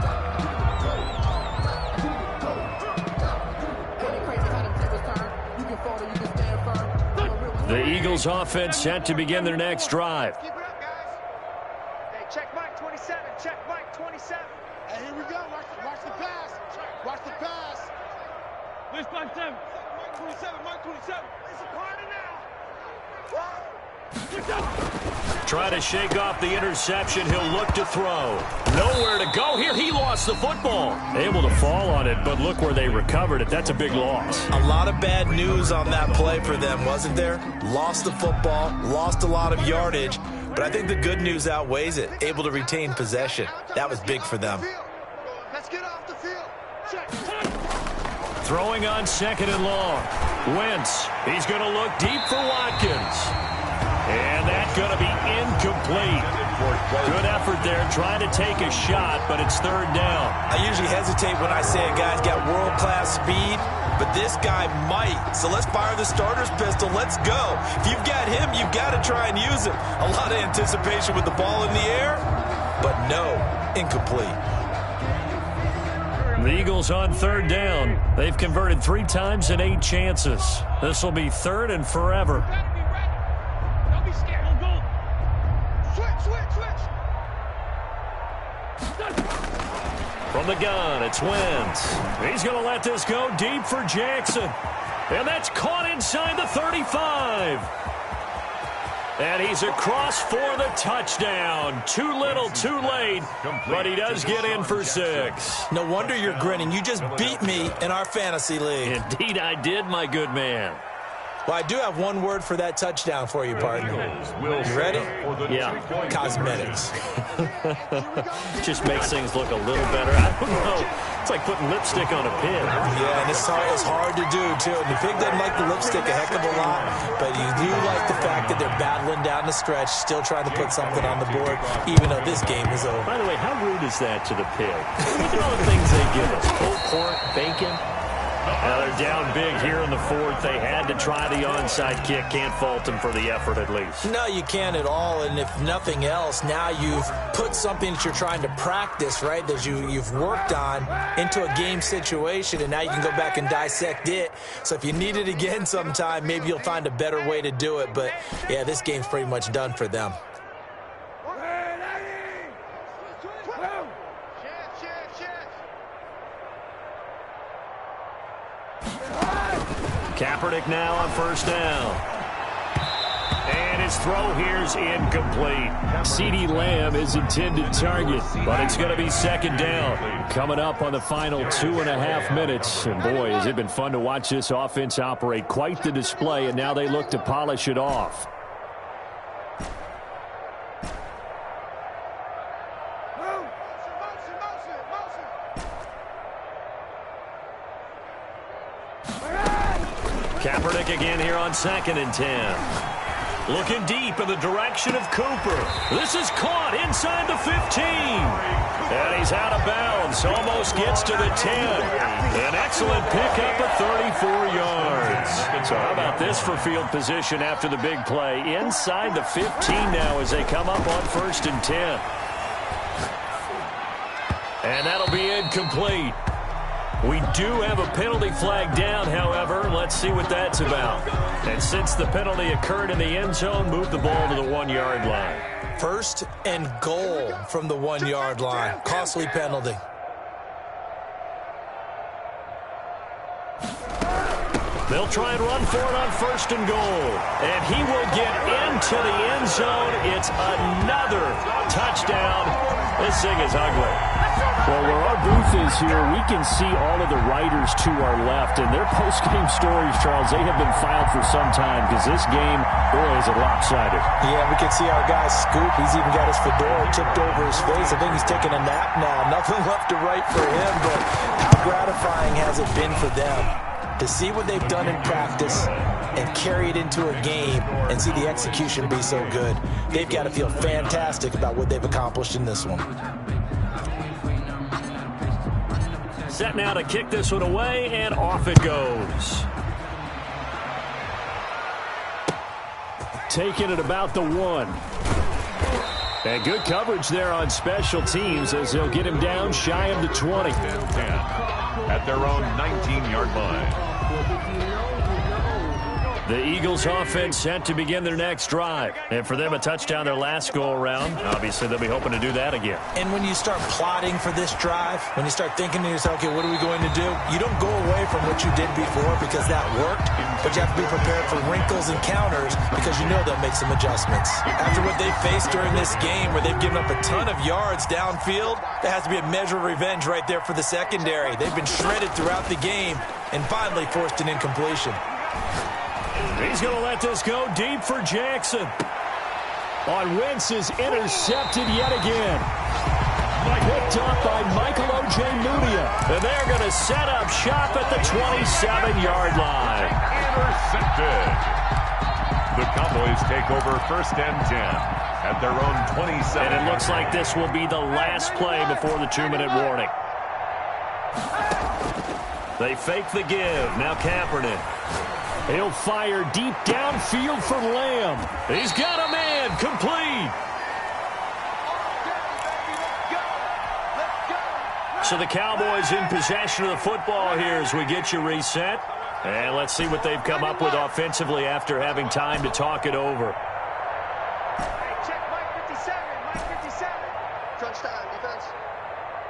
The Eagles offense set to begin their next drive. Keep it up, guys. Hey, check Mike 27. Check Mike 27. Hey, here we go. Watch the pass. Watch the pass. Where's Mike 7? Mike 27. Mike 27. It's a party now. Try to shake off the interception. He'll look to throw. Nowhere to go here. He lost the football. Able to fall on it, but look where they recovered it. That's a big loss. A lot of bad news on that play for them, wasn't there? Lost the football, lost a lot of yardage, but I think the good news outweighs it. Able to retain possession. That was big for them. Let's get off the field. Check. Throwing on 2nd and long. Wentz. He's going to look deep for Watkins. And that's going to be incomplete. Good effort there, trying to take a shot, but it's 3rd down. I usually hesitate when I say a guy's got world-class speed, but this guy might. So let's fire the starter's pistol. Let's go. If you've got him, you've got to try and use him. A lot of anticipation with the ball in the air, but no, incomplete. The Eagles on 3rd down. They've converted 3 times in 8 chances. This will be 3rd and forever. Don't be scared. Don't go. Switch. From the gun, it's Wentz. He's going to let this go deep for Jackson. And that's caught inside the 35. And he's across for the touchdown. Too little, too late, but he does get in for 6. No wonder you're grinning. You just beat me in our fantasy league. Indeed I did, my good man. Well, I do have one word for that touchdown for you, partner. You ready? Yeah. Cosmetics. Just makes things look a little better. I don't know. It's like putting lipstick on a pig. Yeah, and it's hard to do, too. And the pig doesn't like the lipstick a heck of a lot, but you do like the fact that they're battling down the stretch, still trying to put something on the board, even though this game is over. By the way, how rude is that to the pig? Look at all the things they give us. Pulled pork, bacon. Now they're down big here in the 4th. They had to try the onside kick. Can't fault them for the effort at least. No, you can't at all. And if nothing else, now you've put something that you're trying to practice, right, that you've worked on into a game situation, and now you can go back and dissect it. So if you need it again sometime, maybe you'll find a better way to do it. But, yeah, this game's pretty much done for them. Kaepernick now on 1st down. And his throw here's incomplete. CeeDee Lamb is intended target, but it's going to be 2nd down. Coming up on the final 2.5 minutes. And boy, has it been fun to watch this offense operate. Quite the display, and now they look to polish it off. Kaepernick again here on 2nd and 10. Looking deep in the direction of Cooper. This is caught inside the 15. And he's out of bounds. Almost gets to the 10. An excellent pickup at 34 yards. So how about this for field position after the big play? Inside the 15 now as they come up on 1st and 10. And that'll be incomplete. We do have a penalty flag down, however. Let's see what that's about. And since the penalty occurred in the end zone, move the ball to the 1-yard line. 1st and goal from the 1-yard line. Costly penalty. They'll try and run for it on 1st and goal. And he will get into the end zone. It's another touchdown. This thing is ugly. Well, where our booth is here, we can see all of the writers to our left, and their post-game stories, Charles, they have been filed for some time because this game, boy, is it lopsided. Yeah, we can see our guy Scoop. He's even got his fedora tipped over his face. I think he's taking a nap now. Nothing left to write for him, but how gratifying has it been for them to see what they've done in practice and carry it into a game and see the execution be so good. They've got to feel fantastic about what they've accomplished in this one. Set now to kick this one away, and off it goes. Taking it about the 1. And good coverage there on special teams as they'll get him down shy of the 20. At their own 19-yard line. The Eagles offense set to begin their next drive. And for them, a touchdown their last go-around. Obviously, they'll be hoping to do that again. And when you start plotting for this drive, when you start thinking to yourself, okay, what are we going to do? You don't go away from what you did before because that worked, but you have to be prepared for wrinkles and counters because you know they'll make some adjustments. After what they faced during this game where they've given up a ton of yards downfield, there has to be a measure of revenge right there for the secondary. They've been shredded throughout the game and finally forced an incompletion. He's going to let this go deep for Jackson. On Wentz is intercepted yet again. Picked up by Michael O.J. Mudia. And they're going to set up shop at the 27-yard line. Intercepted. The Cowboys take over 1st and 10 at their own 27. And it looks like this will be the last play before the 2-minute warning. They fake the give. Now Kaepernick. He'll fire deep downfield for Lamb. He's got a man. Complete. So the Cowboys in possession of the football here as we get you reset. And let's see what they've come up with offensively after having time to talk it over. Check Mike 57. Mike 57. Touchdown defense.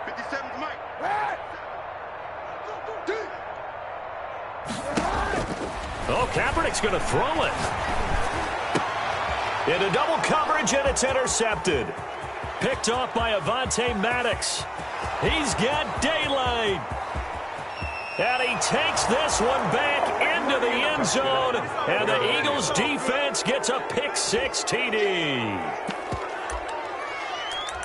57's Mike. Oh, Kaepernick's going to throw it. Into double coverage, and it's intercepted. Picked off by Avonte Maddox. He's got daylight. And he takes this one back into the end zone. And the Eagles defense gets a pick-6 TD.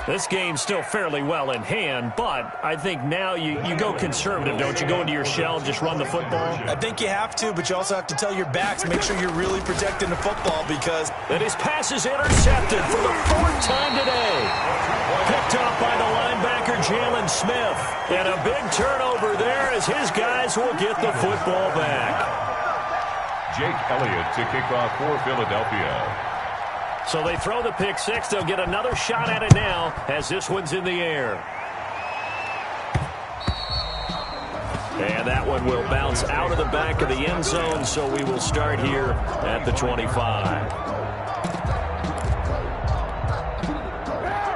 This game's still fairly well in hand, but I think now you go conservative, don't you? Go into your shell and just run the football? I think you have to, but you also have to tell your backs, make sure you're really protecting the football because... And his pass is intercepted for the 4th time today. Picked off by the linebacker, Jalen Smith. And a big turnover there as his guys will get the football back. Jake Elliott to kick off for Philadelphia. So they throw the pick-6. They'll get another shot at it now as this one's in the air. And that one will bounce out of the back of the end zone, so we will start here at the 25.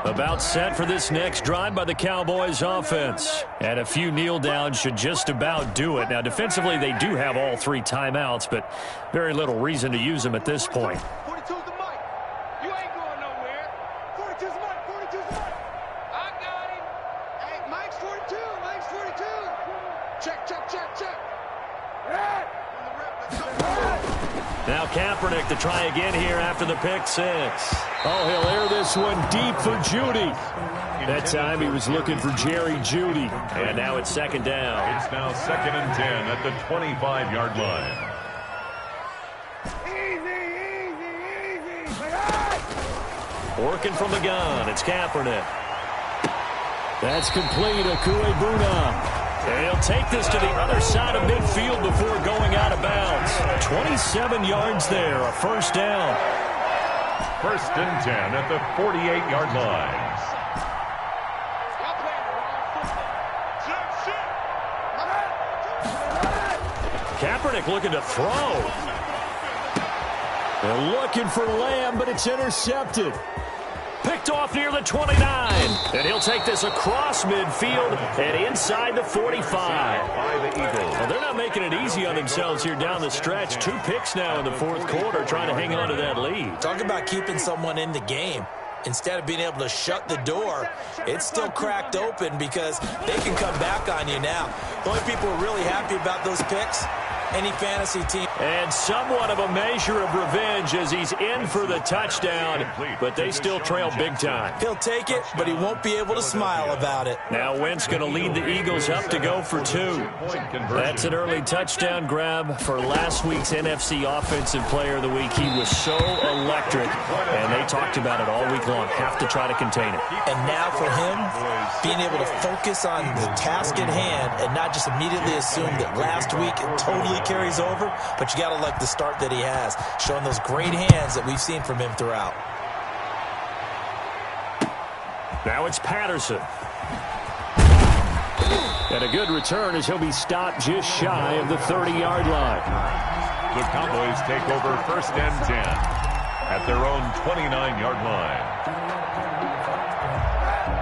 About set for this next drive by the Cowboys offense. And a few kneel downs should just about do it. Now, defensively, they do have all 3 timeouts, but very little reason to use them at this point. 42's the mic. You ain't going nowhere. 42's the mic. 42's the mic. I got him. Hey, Mike's 42. Mike's 42. Check, check, check, check. Right. Now Kaepernick to try again here after the pick-6. Oh, he'll air this one deep for Judy. That time he was looking for Jerry Judy. And now it's 2nd down. It's now 2nd and 10 at the 25-yard line. Working from the gun, it's Kaepernick. That's complete, Akuebuna. And he'll take this to the other side of midfield before going out of bounds. 27 yards there, a 1st down. 1st and 10 at the 48-yard line. Kaepernick looking to throw. They're looking for Lamb, but it's intercepted. Picked off near the 29. And he'll take this across midfield and inside the 45. By the Eagles. Well, they're not making it easy on themselves here down the stretch. 2 picks now in the 4th quarter trying to hang on to that lead. Talk about keeping someone in the game. Instead of being able to shut the door, it's still cracked open because they can come back on you now. The only people who are really happy about those picks, any fantasy team. And somewhat of a measure of revenge as he's in for the touchdown, but they still trail big time. He'll take it, but he won't be able to smile about it. Now Wentz going to lead the Eagles up to go for 2. That's an early touchdown grab for last week's NFC Offensive Player of the Week. He was so electric, and they talked about it all week long. Have to try to contain it. And now for him, being able to focus on the task at hand and not just immediately assume that last week it totally carries over, but you got to like the start that he has, showing those great hands that we've seen from him throughout. Now it's Patterson. And a good return as he'll be stopped just shy of the 30-yard line. The Cowboys take over 1st and 10 at their own 29-yard line.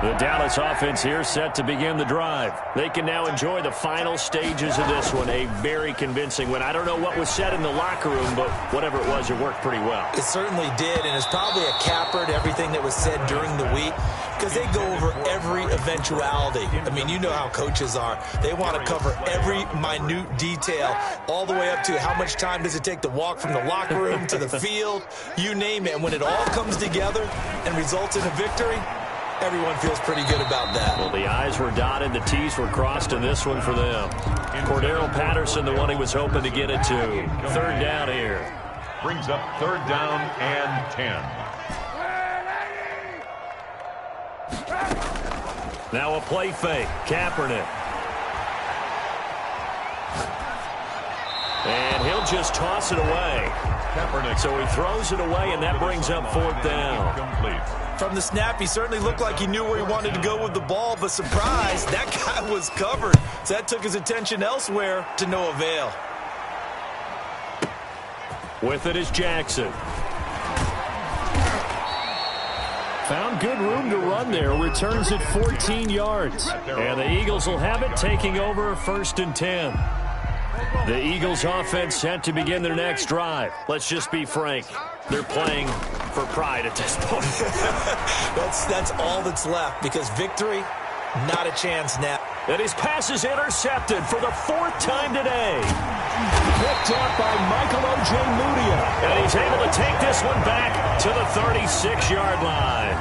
The Dallas offense here set to begin the drive. They can now enjoy the final stages of this one. A very convincing win. I don't know what was said in the locker room, but whatever it was, it worked pretty well. It certainly did, and it's probably a capper to everything that was said during the week because they go over every eventuality. I mean, you know how coaches are. They want to cover every minute detail all the way up to how much time does it take to walk from the locker room to the field, you name it. And when it all comes together and results in a victory, everyone feels pretty good about that. Well, the I's were dotted, the T's were crossed in this one for them. Cordero Patterson, the one he was hoping to get it to. 3rd down here. Brings up 3rd down and 10. Now a play fake. Kaepernick. And he'll just toss it away. Kaepernick. So he throws it away, and that brings up 4th down. Complete. From the snap, he certainly looked like he knew where he wanted to go with the ball, but surprise, that guy was covered. So that took his attention elsewhere to no avail. With it is Jackson. Found good room to run there. Returns it 14 yards. And the Eagles will have it, taking over 1st and 10. The Eagles offense set to begin their next drive. Let's just be frank. They're playing for pride at this point. That's all that's left, because victory, not a chance now. And his pass is intercepted for the 4th time today. Picked up by Michael Ojemudia. And he's able to take this one back to the 36-yard line.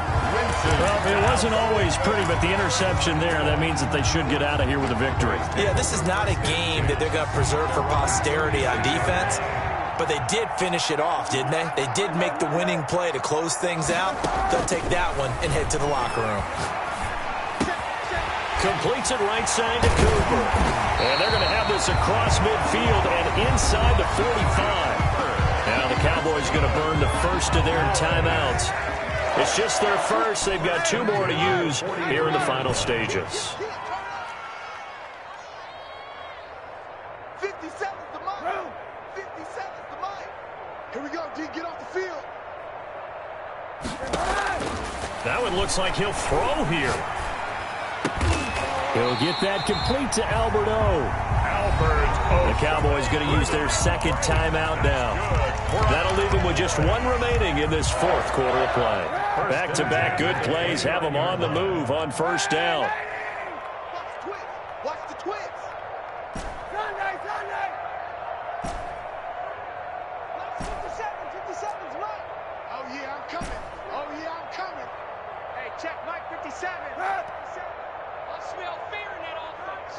Well, it wasn't always pretty, but the interception there, that means that they should get out of here with a victory. Yeah, this is not a game that they're going to preserve for posterity on defense, but they did finish it off, didn't they? They did make the winning play to close things out. They'll take that one and head to the locker room. Completes it right side to Cooper. And they're going to have this across midfield and inside the 45. Now the Cowboys going to burn the first of their timeouts. It's just their first. They've got 2 more to use here in the final stages. 57's the mic. 57's the mic. Here we go, D. Get off the field. That one looks like he'll throw here. He'll get that complete to Albert O. The Cowboys going to use their second timeout now. That'll leave them with just 1 remaining in this 4th quarter of play. Back-to-back good plays have them on the move on first down. Watch the twist. Sunday. 57's Mike. Oh, yeah, I'm coming. Hey, check Mike 57. I smell fear in that offense.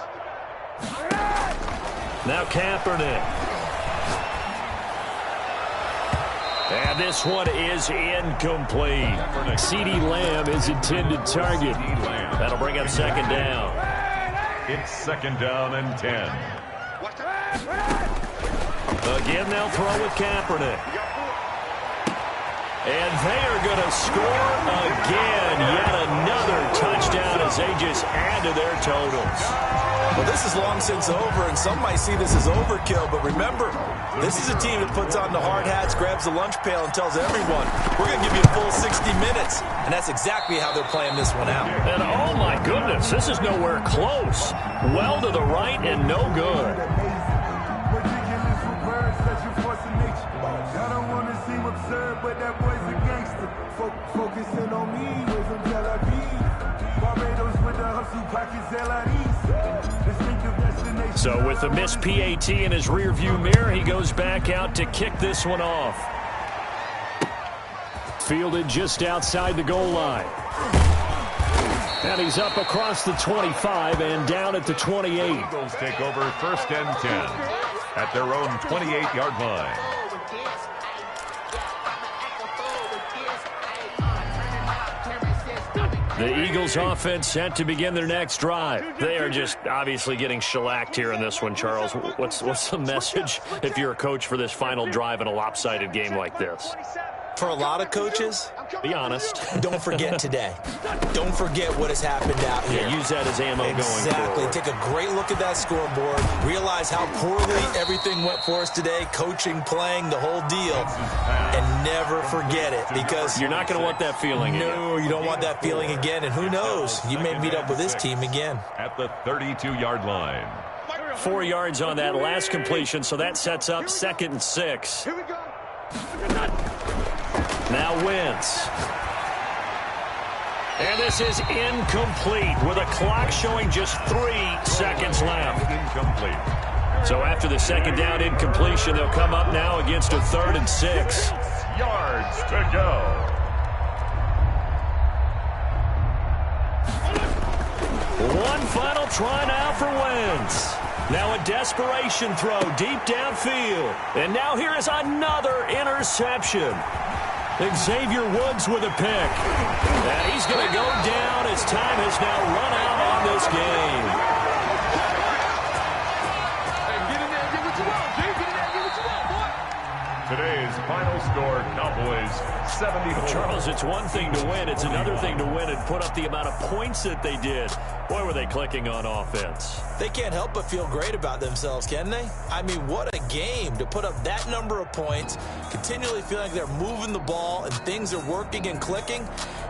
Now Kaepernick. And this one is incomplete. CeeDee Lamb is intended target. That'll bring up 2nd down. It's 2nd down and 10. Again, they'll throw with Kaepernick. And they are going to score again. Yet another touchdown as they just add to their totals. Well, this is long since over, and some might see this as overkill. But remember, this is a team that puts on the hard hats, grabs the lunch pail, and tells everyone, we're going to give you a full 60 minutes. And that's exactly how they're playing this one out. And oh, my goodness, this is nowhere close. Well to the right and no good. Focusing on me with some Tel Aviv. Barbados with the hustle pockets, So with the missed PAT in his rearview mirror, he goes back out to kick this one off. Fielded just outside the goal line. And he's up across the 25 and down at the 28. Eagles take over 1st and 10 at their own 28-yard line. The Eagles offense set to begin their next drive. They are just obviously getting shellacked here in this one, Charles. What's the message if you're a coach for this final drive in a lopsided game like this? For a lot of coaches, be honest. Don't forget today. Don't forget what has happened out here. Yeah, use that as ammo going Exactly. forward. Take a great look at that scoreboard. Realize how poorly everything went for us today. Coaching, playing, the whole deal. And never forget it, because you're not going to want that feeling again. No, you don't want that feeling again. And who knows? You may meet up with this team again. At the 32-yard line. 4 yards on that last completion, so that sets up 2nd and 6. Here we go. Now Wentz. And this is incomplete with a clock showing just 3 seconds left. Incomplete. So after the 2nd down incompletion, they'll come up now against a 3rd and 6. Yards to go. One final try now for Wentz. Now a desperation throw deep downfield. And now here is another interception. Xavier Woods with a pick. And he's going to go down as time has now run out on this game. Hey, get in there and get what you want, G. Get in there and get what you want, boy. Today's final score, Cowboys 74. Charles, it's one thing to win. It's another thing to win and put up the amount of points that they did. Boy, were they clicking on offense. They can't help but feel great about themselves, can they? I mean, what a game to put up that number of points, continually feeling like they're moving the ball and things are working and clicking.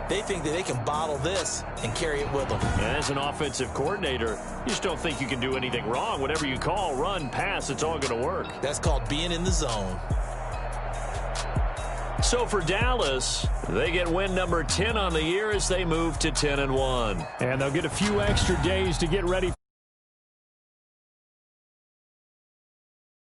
They think that they can bottle this and carry it with them. And as an offensive coordinator, you just don't think you can do anything wrong. Whatever you call, run, pass, it's all going to work. That's called being in the zone. So for Dallas, they get win number 10 on the year as they move to 10-1. And they'll get a few extra days to get ready.